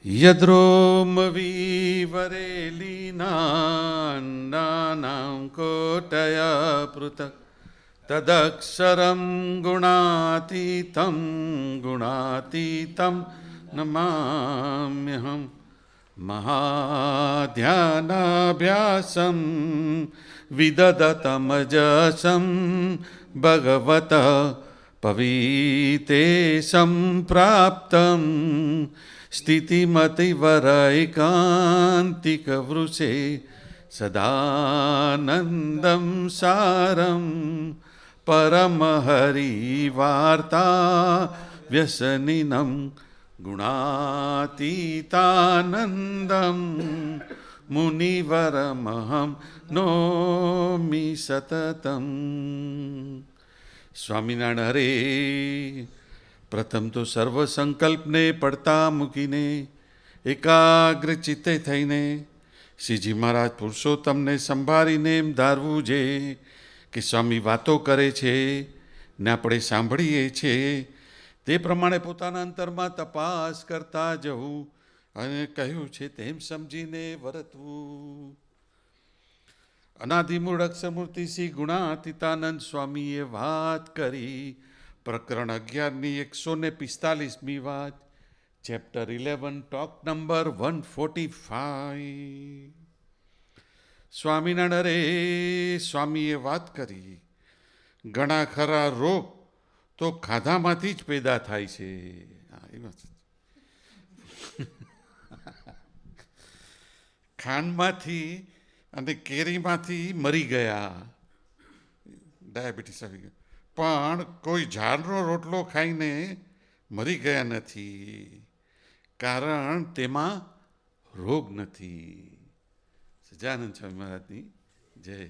યદ્રોમવીવરેલીનાનાં કોટયા પૃથક તદક્ષરં ગુણાતીतं નમામ્યહં મહાધ્યાનાભ્યાસં વિદધતમજસં ભગવત પવિતેશં પ્રાપ્તં સ્થિતિમતિવરૈકાંતિકવૃષે સદાનંદં સારં પરમહરિવાર્તા વ્યસનિनं ગુણાતીતાનંદં મુનિવરમહં નોમિ સતતમ. સ્વામિનારાયણ હરે. પ્રથમ તો સર્વ સંકલ્પને પડતા મૂકીને એકાગ્ર ચિત્તે થઈને શ્રીજી મહારાજ પુરુષોત્તમને સંભાળીને એમ ધારવું છે કે સ્વામી વાતો કરે છે ને આપણે સાંભળીએ છીએ તે પ્રમાણે પોતાના અંતરમાં તપાસ કરતા જવું અને કહ્યું છે તેમ સમજીને વર્તવું. અનાદિમૂળ અક્ષરમૂર્તિ શ્રી ગુણાતીતાનંદ સ્વામીએ વાત કરી પ્રકરણ 11ની 145મી વાત, ચેપ્ટર 11, ટોક નંબર 145. સ્વામિનારાયણ રે સ્વામીએ વાત કરી ઘણા ખરા રોગ તો ખાધામાંથી જ પેદા થાય છે. ખાંડમાંથી અને કેરીમાંથી મરી ગયા, ડાયાબિટીસ આવી ગયું, પણ કોઈ ઝાડનો રોટલો ખાઈને મરી ગયા નથી, કારણ તેમાં રોગ નથી. સજાનંદ સ્વામી મહારાજની જય.